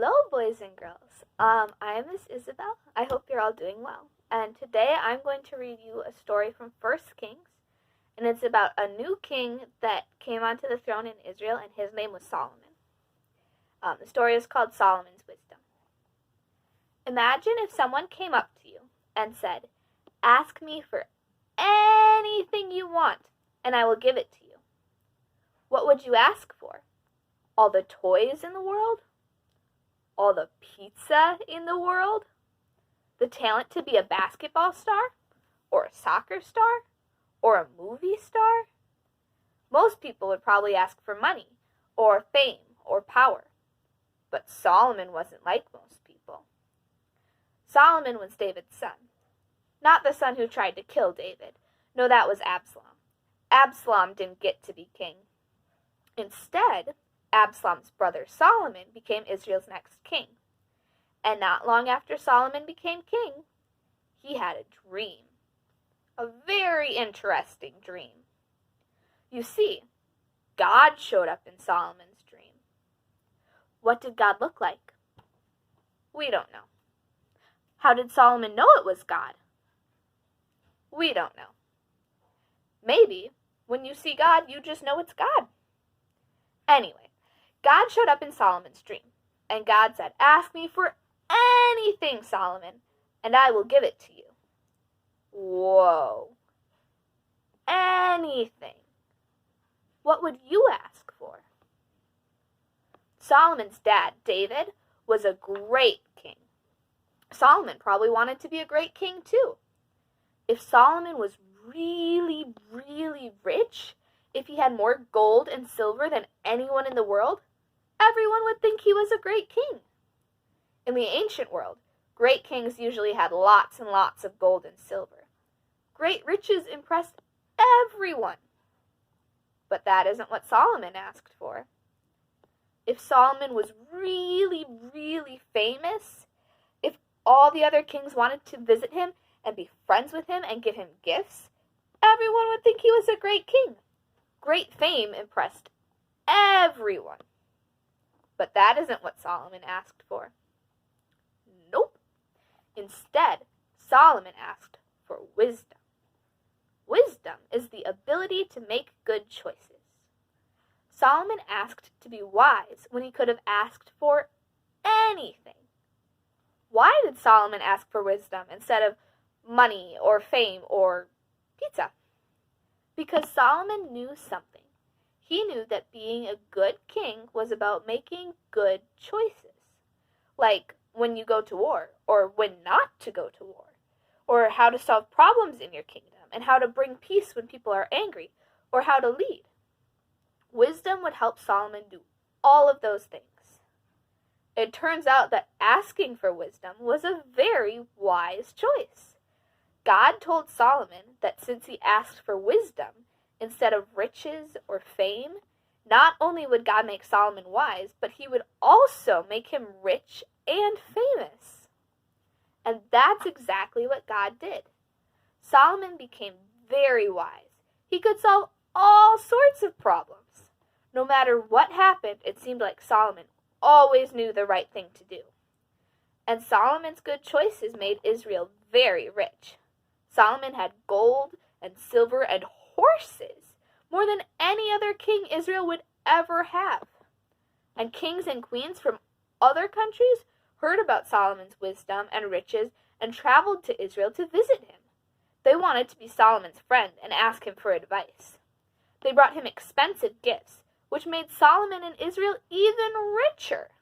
Hello, boys and girls. I am Miss Isabel. I hope you're all doing well. And today I'm going to read you a story from First Kings, and it's about a new king that came onto the throne in Israel, and his name was Solomon. The story is called Solomon's Wisdom. Imagine if someone came up to you and said, "Ask me for anything you want, and I will give it to you." What would you ask for? All the toys in the world? All the pizza in the world? The talent to be a basketball star? Or a soccer star? Or a movie star? Most people would probably ask for money, or fame, or power. But Solomon wasn't like most people. Solomon was David's son. Not the son who tried to kill David. No, that was Absalom. Absalom didn't get to be king. Instead, Absalom's brother Solomon became Israel's next king. And not long after Solomon became king, he had a dream. A very interesting dream. You see, God showed up in Solomon's dream. What did God look like? We don't know. How did Solomon know it was God? We don't know. Maybe when you see God, you just know it's God. Anyway, God showed up in Solomon's dream, and God said, "Ask me for anything, Solomon, and I will give it to you." Whoa. Anything. What would you ask for? Solomon's dad, David, was a great king. Solomon probably wanted to be a great king too. If Solomon was really, really rich, if he had more gold and silver than anyone in the world, everyone would think he was a great king. In the ancient world, great kings usually had lots and lots of gold and silver. Great riches impressed everyone. But that isn't what Solomon asked for. If Solomon was really, really famous, if all the other kings wanted to visit him and be friends with him and give him gifts, everyone would think he was a great king. Great fame impressed everyone. But that isn't what Solomon asked for. Nope. Instead, Solomon asked for wisdom. Wisdom is the ability to make good choices. Solomon asked to be wise when he could have asked for anything. Why did Solomon ask for wisdom instead of money or fame or pizza? Because Solomon knew something. He knew that being a good king was about making good choices. Like when you go to war, or when not to go to war, or how to solve problems in your kingdom, and how to bring peace when people are angry, or how to lead. Wisdom would help Solomon do all of those things. It turns out that asking for wisdom was a very wise choice. God told Solomon that since he asked for wisdom instead of riches or fame, not only would God make Solomon wise, but he would also make him rich and famous. And that's exactly what God did. Solomon became very wise. He could solve all sorts of problems. No matter what happened, it seemed like Solomon always knew the right thing to do. And Solomon's good choices made Israel very rich. Solomon had gold and silver and horses, more than any other king Israel would ever have. And kings and queens from other countries heard about Solomon's wisdom and riches and traveled to Israel to visit him. They wanted to be Solomon's friend and ask him for advice. They brought him expensive gifts, which made Solomon and Israel even richer.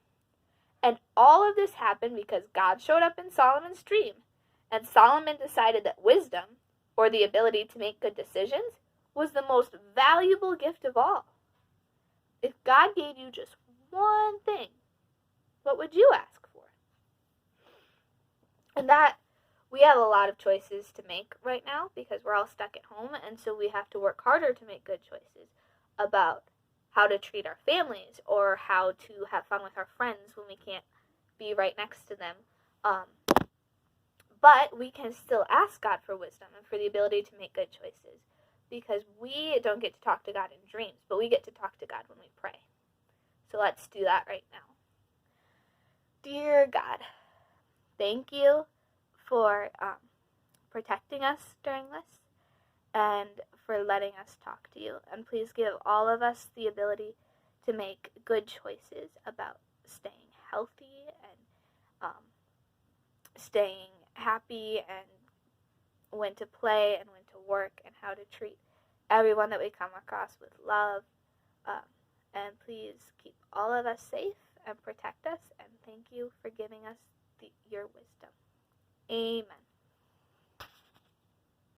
And all of this happened because God showed up in Solomon's dream, and Solomon decided that wisdom, or the ability to make good decisions, was the most valuable gift of all. If God gave you just one thing, what would you ask for? And that we have a lot of choices to make right now because we're all stuck at home, and so we have to work harder to make good choices about how to treat our families or how to have fun with our friends when we can't be right next to them. But we can still ask God for wisdom and for the ability to make good choices because we don't get to talk to God in dreams, but we get to talk to God when we pray. So let's do that right now. dear God, thank you for protecting us during this and for letting us talk to you. And please give all of us the ability to make good choices about staying healthy and staying happy and when to play and when to work and how to treat everyone that we come across with love. Um, and please keep all of us safe and protect us. And thank you for giving us your wisdom. Amen.